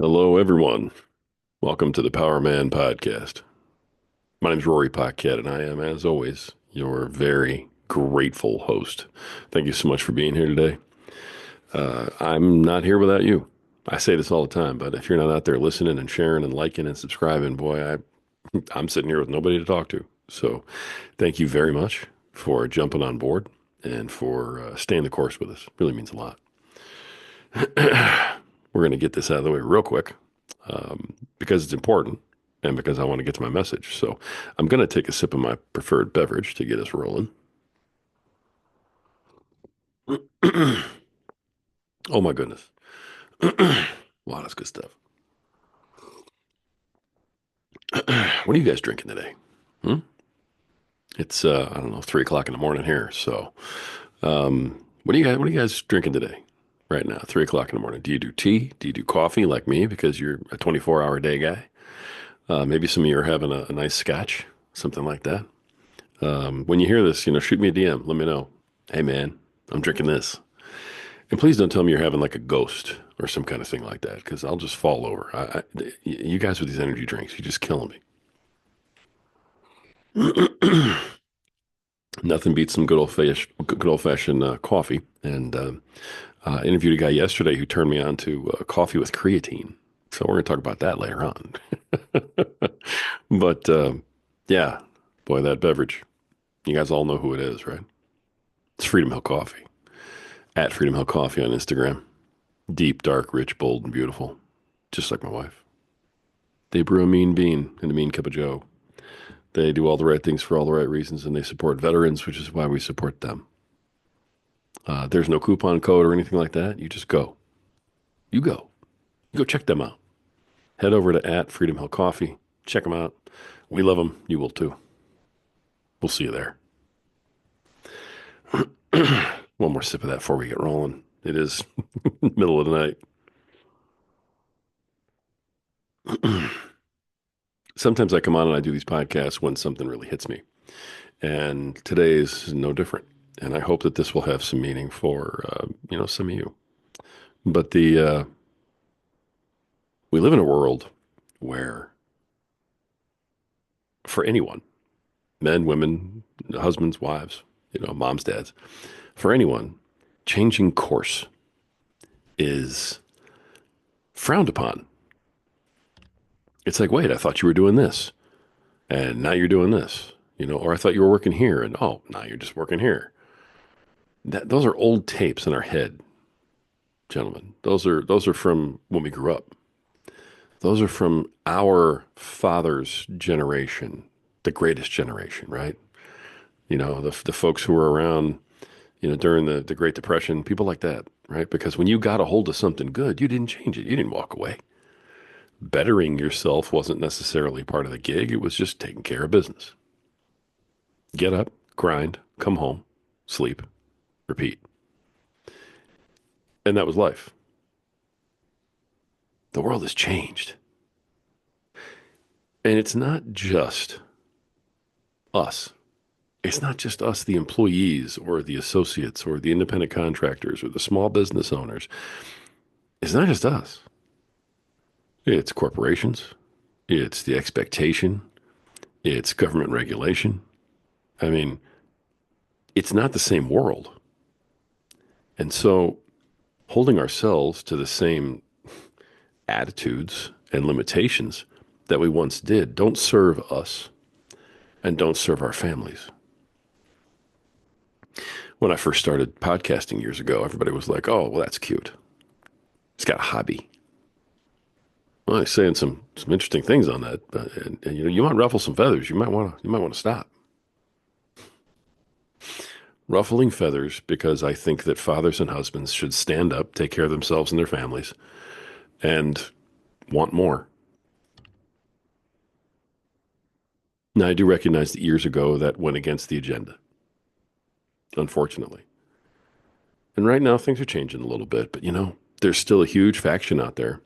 Hello, everyone. Welcome to the Power Man Podcast. My name is Rory Paquette, and I am, as always, your very grateful host. Thank you so much for being here today. I'm not here without you. I say this all the time, but if you're not out there listening and sharing and liking and subscribing, boy, I'm sitting here with nobody to talk to. So thank you very much for jumping on board and for staying the course with us. Really means a lot. We're going to get this out of the way real quick because it's important and because I want to get to my message. So I'm going to take a sip of my preferred beverage to get us rolling. Oh my goodness. Wow, that's good stuff. What are you guys drinking today? Hmm? It's I don't know, 3 o'clock in the morning here. So what are you guys drinking today? Right now, 3 o'clock in the morning. Do you do tea? Do you do coffee like me because you're a 24-hour day guy? Maybe some of you are having a nice scotch, something like that. When you hear this, shoot me a DM. Let me know. Hey, man, I'm drinking this. And please don't tell me you're having like a ghost or some kind of thing like that, because I'll just fall over. You guys with these energy drinks, you're just killing me. Nothing beats some good old fashioned coffee. And I interviewed a guy yesterday who turned me on to coffee with creatine. So we're going to talk about that later on. But yeah, boy, that beverage. You guys all know who it is, right? It's Freedom Hill Coffee. At Freedom Hill Coffee on Instagram. Deep, dark, rich, bold, and beautiful. Just like my wife. They brew a mean bean and a mean cup of joe. They do all the right things for all the right reasons, and they support veterans, which is why we support them. There's no coupon code or anything like that. You just go. You go. You go check them out. Head over to at Freedom Hill Coffee. Check them out. We love them. You will too. We'll see you there. One more sip of that before we get rolling. It is middle of the night. Sometimes I come on and I do these podcasts when something really hits me. And today is no different. And I hope that this will have some meaning for, some of you. But we live in a world where for anyone, men, women, husbands, wives, moms, dads, for anyone, changing course is frowned upon. It's like, wait, I thought you were doing this, and now you're doing this, or I thought you were working here, and oh, now you're just working here. Those are old tapes in our head, gentlemen. Those are from when we grew up. Those are from our father's generation, the greatest generation, right? The folks who were around, during the Great Depression, people like that, right? Because when you got a hold of something good, you didn't change it. You didn't walk away. Bettering yourself wasn't necessarily part of the gig. It was just taking care of business. Get up, grind, come home, sleep, repeat. And that was life. The world has changed. And it's not just us. It's not just us, the employees or the associates or the independent contractors or the small business owners. It's not just us. It's corporations. It's the expectation. It's government regulation. I mean, it's not the same world. And so holding ourselves to the same attitudes and limitations that we once did don't serve us and don't serve our families. When I first started podcasting years ago, everybody was like, "Oh, well, that's cute. He's got a hobby." Well, he's saying some interesting things on that, and you might ruffle some feathers. You might want to stop ruffling feathers because I think that fathers and husbands should stand up, take care of themselves and their families, and want more. Now, I do recognize that years ago that went against the agenda, unfortunately. And right now things are changing a little bit, but there's still a huge faction out there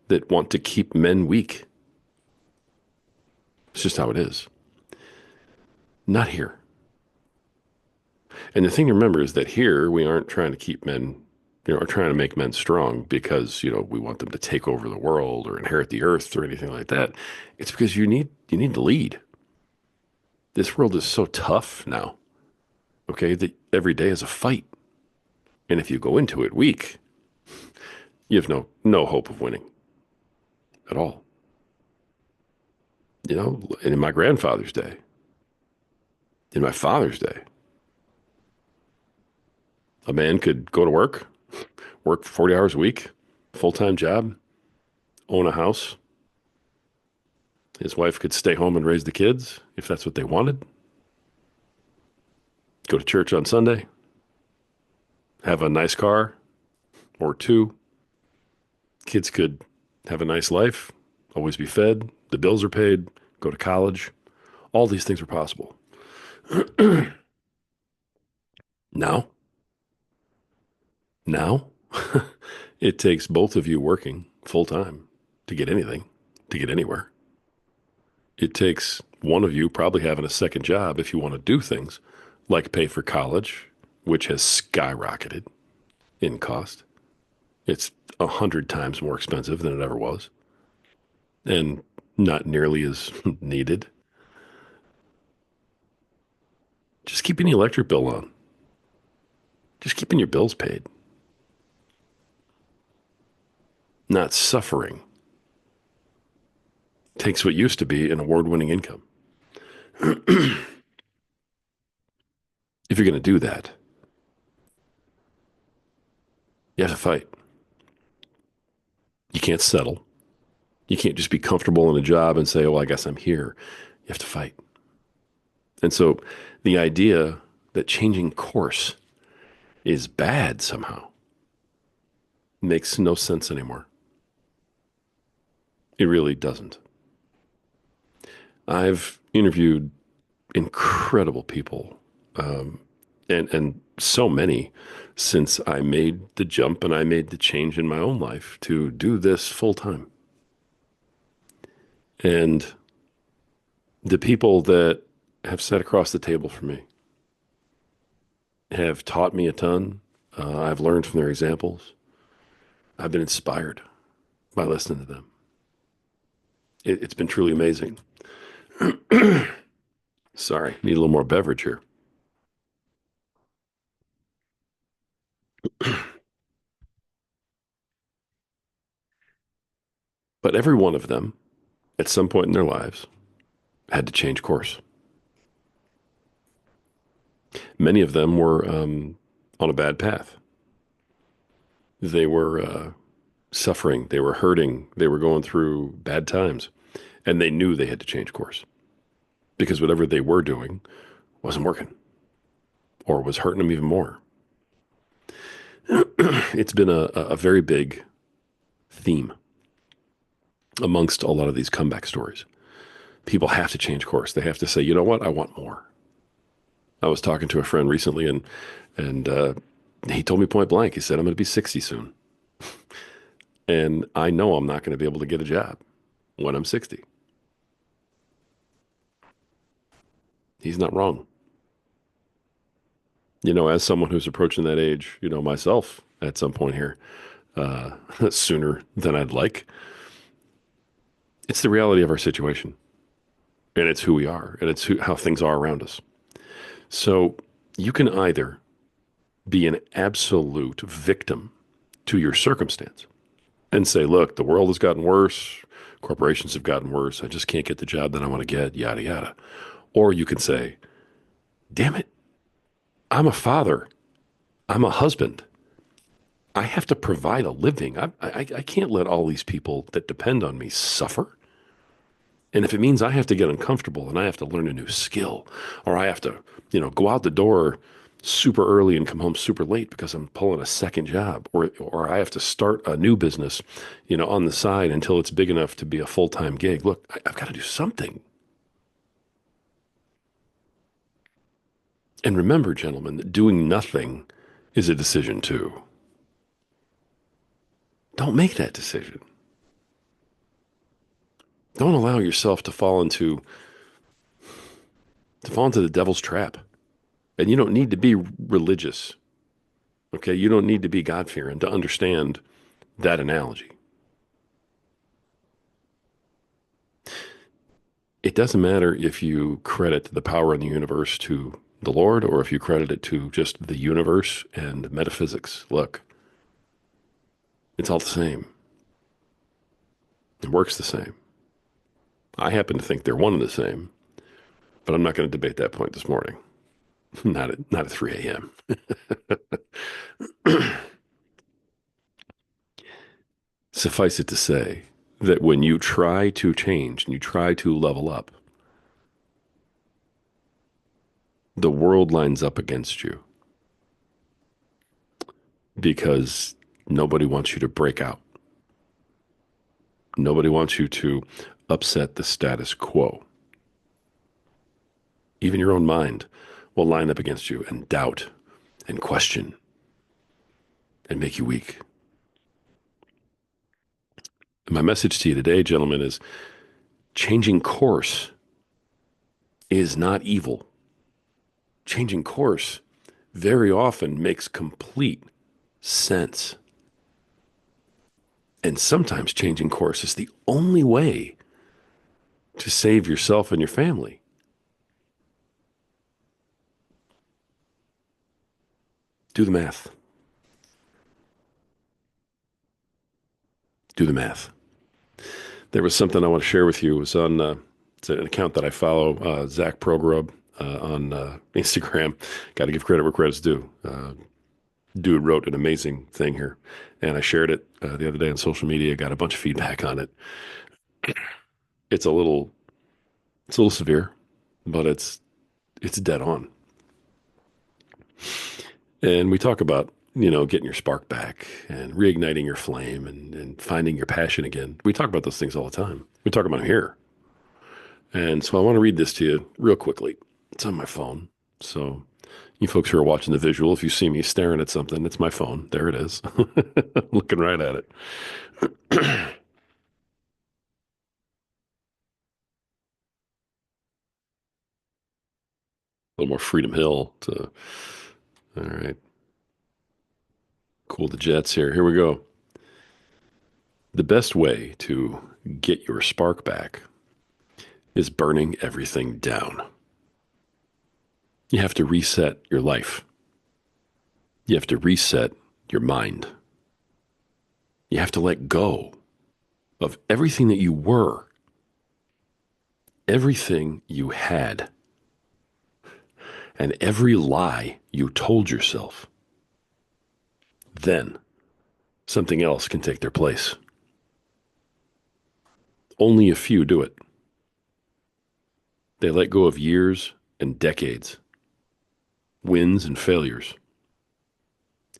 that want to keep men weak. It's just how it is. Not here. And the thing to remember is that here we aren't trying to keep men are trying to make men strong because, we want them to take over the world or inherit the earth or anything like that. It's because you need to lead. This world is so tough now, okay, that every day is a fight. And if you go into it weak, you have no hope of winning at all. And in my grandfather's day, in my father's day, a man could go to work 40 hours a week, full-time job, own a house. His wife could stay home and raise the kids if that's what they wanted. Go to church on Sunday, have a nice car or two. Kids could have a nice life, always be fed. The bills are paid, go to college. All these things are possible. Now, now, it takes both of you working full time to get anything, to get anywhere. It takes one of you probably having a second job if you want to do things like pay for college, which has skyrocketed in cost. It's 100 times more expensive than it ever was and not nearly as needed. Just keeping the electric bill on, just keeping your bills paid, not suffering takes what used to be an award-winning income. If you're going to do that, you have to fight. You can't settle. You can't just be comfortable in a job and say, oh, I guess I'm here. You have to fight. And so the idea that changing course is bad somehow makes no sense anymore. It really doesn't. I've interviewed incredible people, and so many since I made the jump and I made the change in my own life to do this full time. And the people that have sat across the table from me have taught me a ton. I've learned from their examples. I've been inspired by listening to them. It's been truly amazing. Sorry, need a little more beverage here. But every one of them, at some point in their lives, had to change course. Many of them were on a bad path. They were suffering, they were hurting, they were going through bad times, and they knew they had to change course because whatever they were doing wasn't working or was hurting them even more. It's been a very big theme amongst a lot of these comeback stories. People have to change course. They have to say, you know what, I want more. I was talking to a friend recently, and he told me point blank. He said, I'm going to be 60 soon. And I know I'm not going to be able to get a job when I'm 60. He's not wrong. As someone who's approaching that age, myself at some point here, sooner than I'd like, it's the reality of our situation. And it's who we are, and it's how things are around us. So you can either be an absolute victim to your circumstance and say, look, the world has gotten worse. Corporations have gotten worse. I just can't get the job that I want to get, yada, yada. Or you can say, damn it, I'm a father. I'm a husband. I have to provide a living. I can't let all these people that depend on me suffer. And if it means I have to get uncomfortable and I have to learn a new skill, or I have to, go out the door super early and come home super late because I'm pulling a second job, or I have to start a new business, on the side until it's big enough to be a full-time gig. Look, I've got to do something. And remember, gentlemen, that doing nothing is a decision too. Don't make that decision. Don't allow yourself to fall into the devil's trap. And you don't need to be religious. Okay. You don't need to be God fearing to understand that analogy. It doesn't matter if you credit the power in the universe to the Lord or if you credit it to just the universe and metaphysics. Look, it's all the same. It works the same. I happen to think they're one and the same, but I'm not going to debate that point this morning. Not at 3 a.m. Suffice it to say that when you try to change and you try to level up, the world lines up against you because nobody wants you to break out. Nobody wants you to upset the status quo. Even your own mind will line up against you and doubt and question and make you weak. My message to you today, gentlemen, is changing course is not evil. Changing course very often makes complete sense. And sometimes changing course is the only way to save yourself and your family. Do the math. Do the math. There was something I want to share with you. It was on it's an account that I follow, Zach Progrub on Instagram. Got to give credit where credit's due. Dude wrote an amazing thing here, and I shared it the other day on social media. Got a bunch of feedback on it. It's a little, it's a little severe, but it's dead on. And we talk about, getting your spark back and reigniting your flame and finding your passion again. We talk about those things all the time. We talk about them here. And so I want to read this to you real quickly. It's on my phone. So you folks who are watching the visual, if you see me staring at something, it's my phone. There it is. Looking right at it. A little more Freedom Hill to, all right, cool the jets here. Here we go. The best way to get your spark back is burning everything down. You have to reset your life. You have to reset your mind. You have to let go of everything that you were, everything you had, and every lie you told yourself. Then something else can take their place. Only a few do it. They let go of years and decades, wins and failures,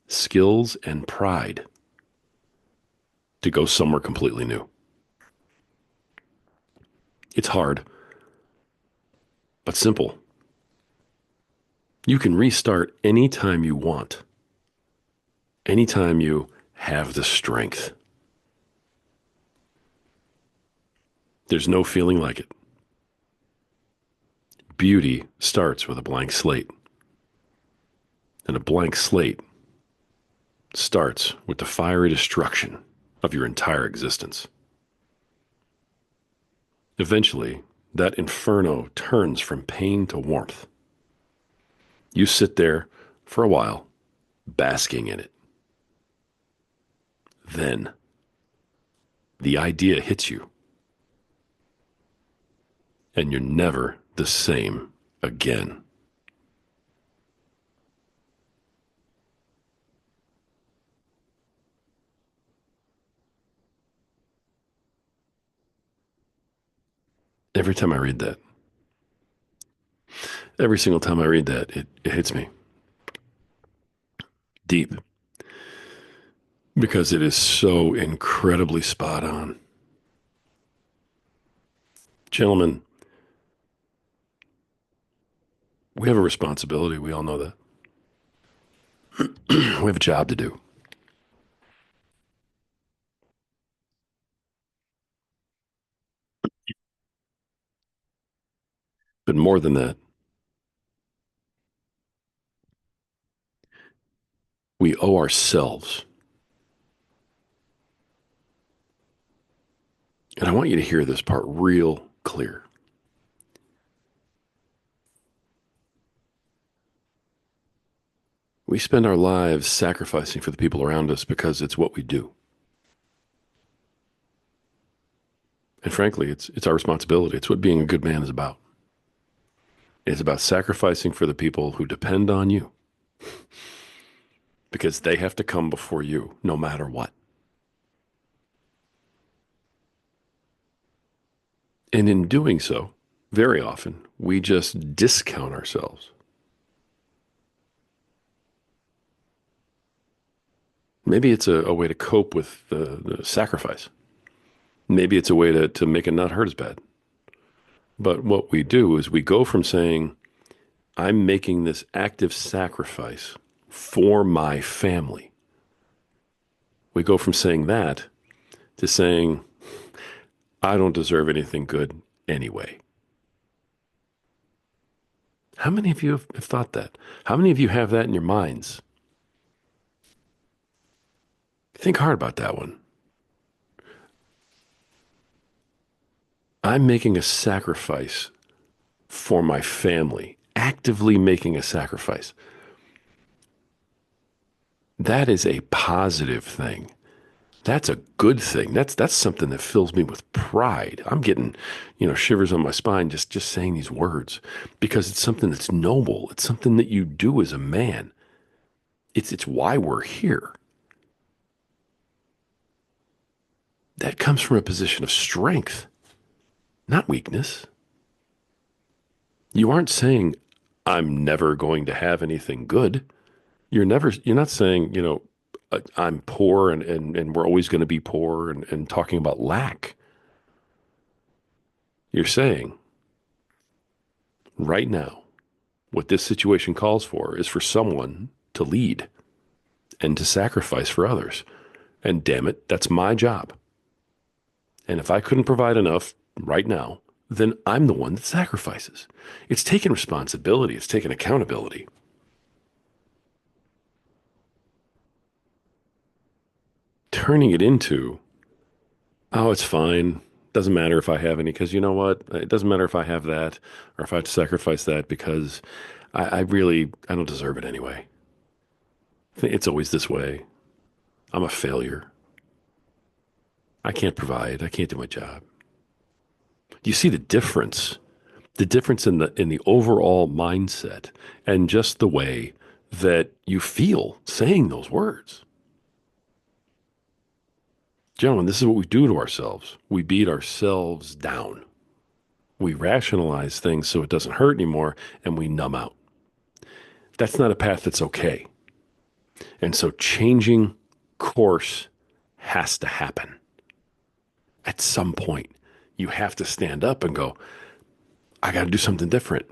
skills and pride to go somewhere completely new. It's hard, but simple. You can restart anytime you want, anytime you have the strength. There's no feeling like it. Beauty starts with a blank slate, and a blank slate starts with the fiery destruction of your entire existence. Eventually, that inferno turns from pain to warmth. You sit there for a while, basking in it. Then, the idea hits you, and you're never the same again. Every time I read that, every single time I read that, it hits me deep because it is so incredibly spot on. Gentlemen, we have a responsibility. We all know that. We have a job to do. But more than that, We owe ourselves. And I want you to hear this part real clear. We spend our lives sacrificing for the people around us because it's what we do. And frankly, it's our responsibility. It's what being a good man is about. It's about sacrificing for the people who depend on you because they have to come before you no matter what. And in doing so, very often, we just discount ourselves. Maybe it's a way to cope with the sacrifice. Maybe it's a way to make it not hurt as bad. But what we do is we go from saying, I'm making this active sacrifice for my family. We go from saying that to saying, I don't deserve anything good anyway. How many of you have thought that? How many of you have that in your minds? Think hard about that one. I'm making a sacrifice for my family, actively making a sacrifice. That is a positive thing. That's a good thing. That's something that fills me with pride. I'm getting, shivers on my spine just saying these words because it's something that's noble. It's something that you do as a man. It's why we're here. That comes from a position of strength, not weakness. You aren't saying I'm never going to have anything good. You're not saying, I'm poor and we're always going to be poor and talking about lack. You're saying right now, what this situation calls for is for someone to lead and to sacrifice for others. And damn it, that's my job. And if I couldn't provide enough right now, then I'm the one that sacrifices. It's taking responsibility. It's taking accountability. Turning it into, oh, it's fine. Doesn't matter if I have any, because you know what? It doesn't matter if I have that or if I have to sacrifice that because I don't deserve it anyway. It's always this way. I'm a failure. I can't provide. I can't do my job. Do you see the difference? The difference in the overall mindset and just the way that you feel saying those words. Gentlemen, this is what we do to ourselves. We beat ourselves down. We rationalize things so it doesn't hurt anymore, and we numb out. That's not a path that's okay. And so changing course has to happen. At some point, you have to stand up and go, I got to do something different.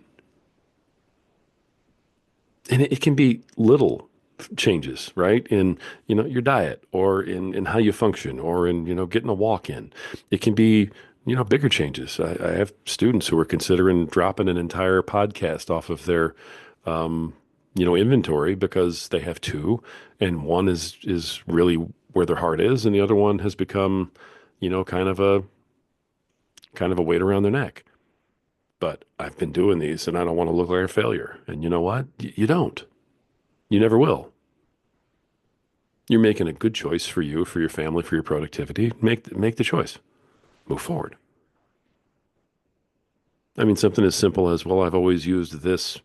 And it can be little changes, right? In, your diet or in how you function or in, getting a walk in. It can be, bigger changes. I have students who are considering dropping an entire podcast off of their, inventory because they have two and one is really where their heart is. And the other one has become, kind of a weight around their neck. But I've been doing these and I don't want to look like a failure. And you know what? You don't. You never will. You're making a good choice for you, for your family, for your productivity. Make the choice. Move forward. I mean, something as simple as, well, I've always used this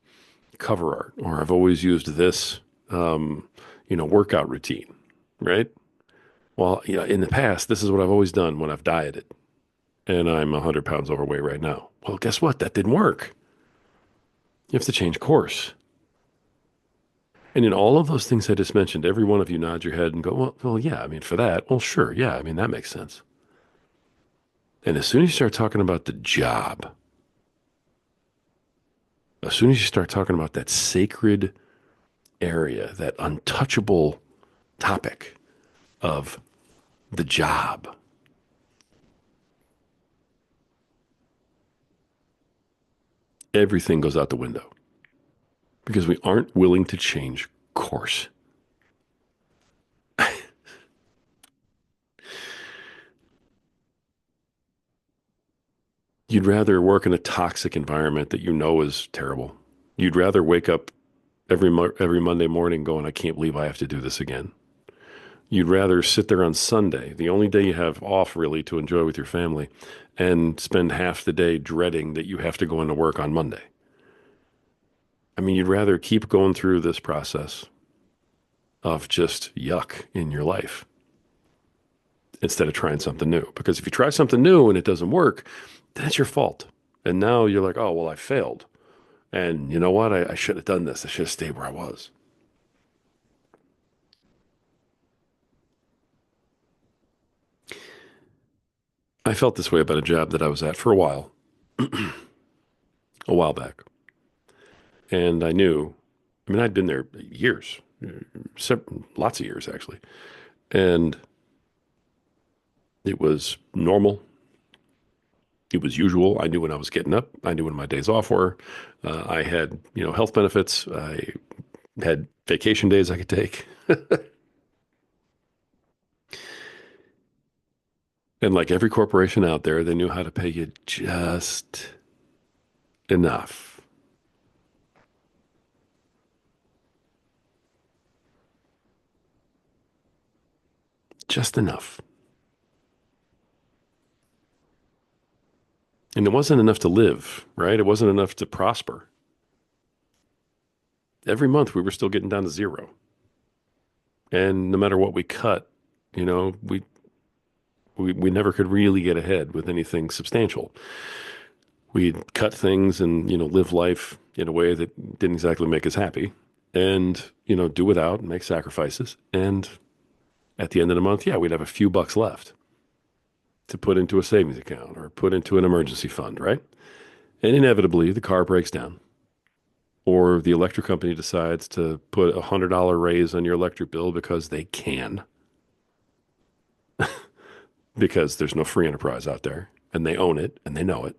cover art, or I've always used this, workout routine, right? Well, in the past, this is what I've always done when I've dieted, and I'm 100 pounds overweight right now. Well, guess what? That didn't work. You have to change course. And in all of those things I just mentioned, every one of you nod your head and go, well, yeah, I mean, for that, well, sure, yeah, I mean, that makes sense. And as soon as you start talking about the job, as soon as you start talking about that sacred area, that untouchable topic of the job, everything goes out the window because we aren't willing to change course. You'd rather work in a toxic environment that you know is terrible. You'd rather wake up every Monday morning going, I can't believe I have to do this again. You'd rather sit there on Sunday, the only day you have off really to enjoy with your family, and spend half the day dreading that you have to go into work on Monday. I mean, you'd rather keep going through this process of just yuck in your life instead of trying something new. Because if you try something new and it doesn't work, that's your fault. And now you're like, oh, well, I failed. And you know what? I should have done this. I should have stayed where I was. I felt this way about a job that I was at for a while back. And I knew, I mean, I'd been there years, lots of years actually. And it was normal. It was usual. I knew when I was getting up. I knew when my days off were. I had, health benefits. I had vacation days I could take. And like every corporation out there, they knew how to pay you just enough. Just enough. And it wasn't enough to live, right? It wasn't enough to prosper. Every month we were still getting down to zero. And no matter what we cut, you know, we never could really get ahead with anything substantial. We'd cut things and, live life in a way that didn't exactly make us happy and, do without and make sacrifices. And at the end of the month, yeah, we'd have a few bucks left to put into a savings account or put into an emergency fund, right? And inevitably, the car breaks down or the electric company decides to put $100 raise on your electric bill because they can, because there's no free enterprise out there and they own it and they know it.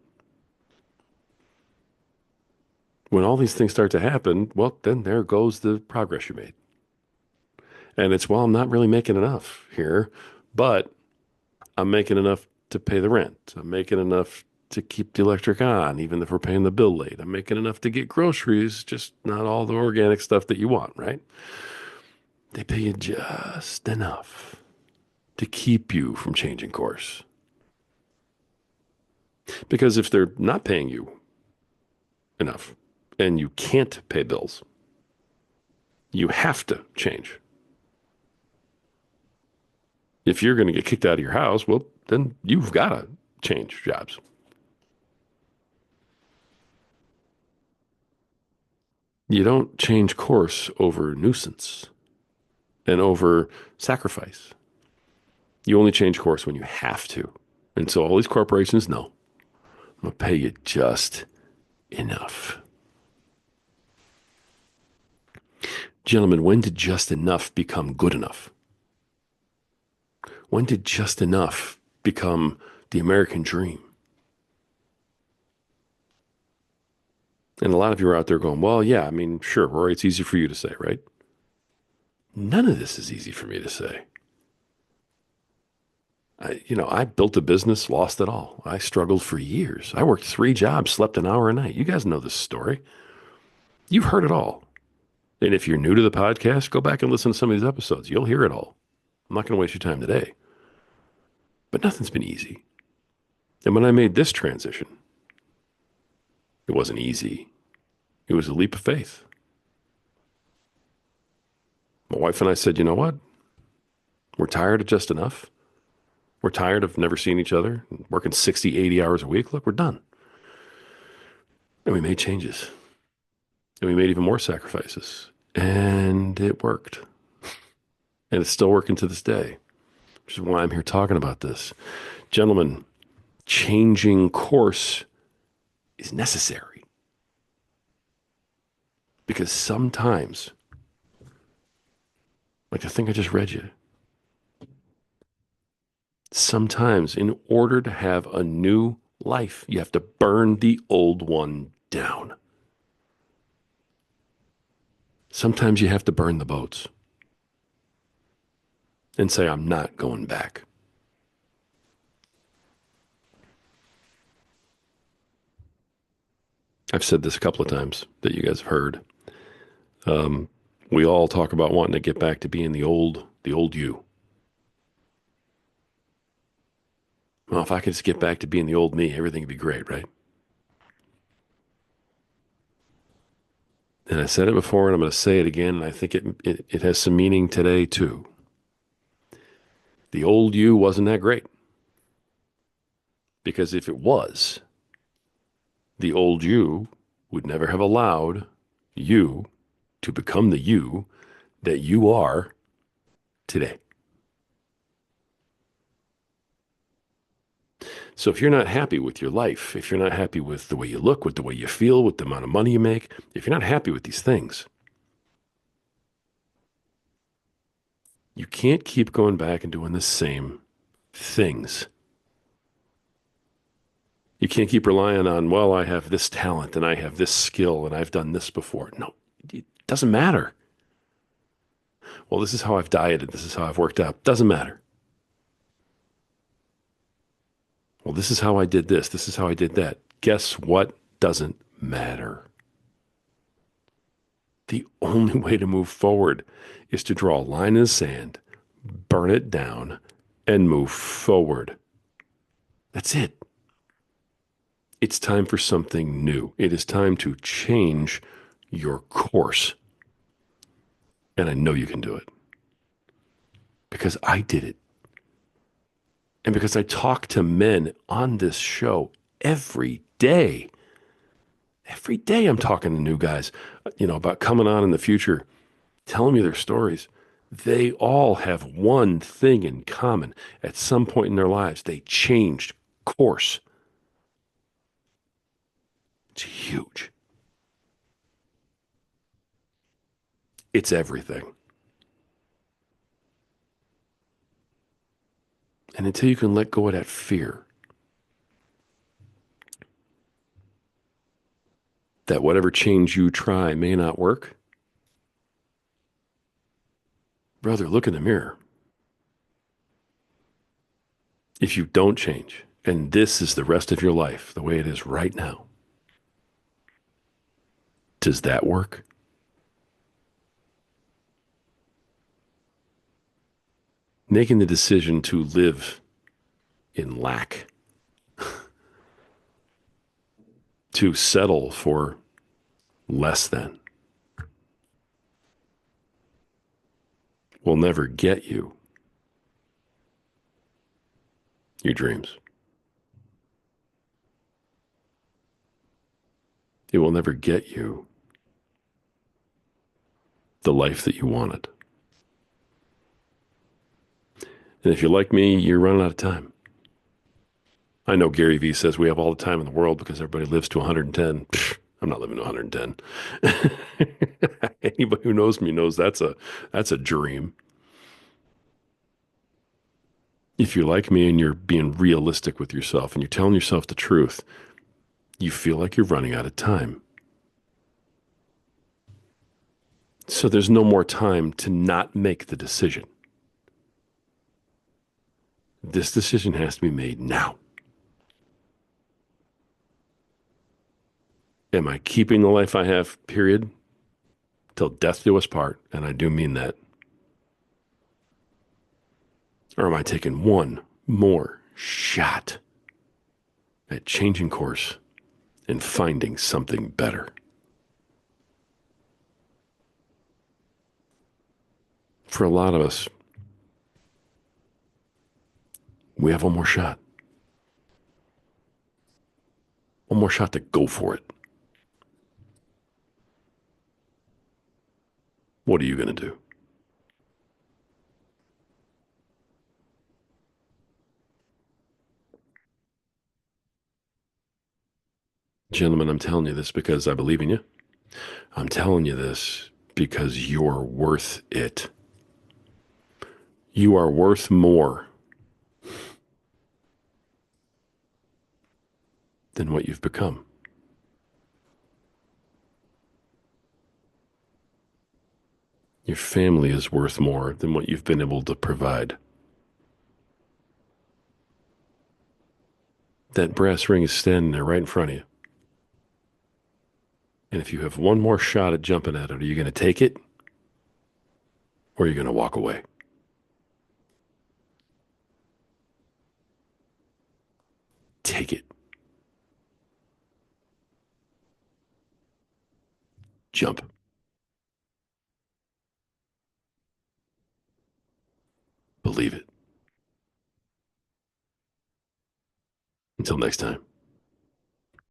When all these things start to happen, well, then there goes the progress you made. And it's, well, I'm not really making enough here, but I'm making enough to pay the rent. I'm making enough to keep the electric on, even if we're paying the bill late. I'm making enough to get groceries, just not all the organic stuff that you want, right? They pay you just enough to keep you from changing course. Because if they're not paying you enough and you can't pay bills, you have to change. If you're going to get kicked out of your house, well, then you've got to change jobs. You don't change course over nuisance and over sacrifice. You only change course when you have to. And so all these corporations know, I'm going to pay you just enough. Gentlemen, when did just enough become good enough? When did just enough become the American dream? And a lot of you are out there going, well, yeah, I mean, sure, Rory, it's easy for you to say, right? None of this is easy for me to say. I built a business, lost it all. I struggled for years. I worked 3 jobs, slept an hour a night. You guys know this story. You've heard it all. And if you're new to the podcast, go back and listen to some of these episodes. You'll hear it all. I'm not going to waste your time today. But nothing's been easy. And when I made this transition, it wasn't easy. It was a leap of faith. My wife and I said, you know what? We're tired of just enough. We're tired of never seeing each other, working 60, 80 hours a week. Look, we're done. And we made changes. And we made even more sacrifices. And it worked. And it's still working to this day, which is why I'm here talking about this. Gentlemen, changing course is necessary. Because sometimes, like the thing I just read you, sometimes in order to have a new life, you have to burn the old one down. Sometimes you have to burn the boats and say, I'm not going back. I've said this a couple of times that you guys have heard. Um, we all talk about wanting to get back to being the old you. Well, if I could just get back to being the old me, everything would be great, right? And I said it before, and I'm going to say it again, and I think it has some meaning today too. The old you wasn't that great because if it was, the old you would never have allowed you to become the you that you are today. So if you're not happy with your life, if you're not happy with the way you look, with the way you feel, with the amount of money you make, if you're not happy with these things, you can't keep going back and doing the same things. You can't keep relying on, well, I have this talent and I have this skill and I've done this before. No, it doesn't matter. Well, this is how I've dieted. This is how I've worked out. Doesn't matter. Well, this is how I did this. This is how I did that. Guess what? Doesn't matter. The only way to move forward is to draw a line in the sand, burn it down, and move forward. That's it. It's time for something new. It is time to change your course. And I know you can do it because I did it. And because I talk to men on this show every day. Every day I'm talking to new guys, about coming on in the future, telling me their stories. They all have one thing in common. At some point in their lives, they changed course. It's huge. It's everything. And until you can let go of that fear, that whatever change you try may not work, brother, look in the mirror. If you don't change, and this is the rest of your life, the way it is right now, does that work? Making the decision to live in lack, to settle for less than, will never get you your dreams. It will never get you the life that you wanted. And if you're like me, you're running out of time. I know Gary Vee says we have all the time in the world because everybody lives to 110. I'm not living to 110. Anybody who knows me knows that's a dream. If you're like me and you're being realistic with yourself and you're telling yourself the truth, you feel like you're running out of time. So there's no more time to not make the decision. This decision has to be made now. Am I keeping the life I have, period, till death do us part? And I do mean that. Or am I taking one more shot at changing course and finding something better? For a lot of us, we have one more shot. One more shot to go for it. What are you going to do? Gentlemen, I'm telling you this because I believe in you. I'm telling you this because you're worth it. You are worth more than what you've become. Your family is worth more than what you've been able to provide. That brass ring is standing there right in front of you. And if you have one more shot at jumping at it, are you going to take it or are you going to walk away? Take it. Jump. Believe it. Until next time.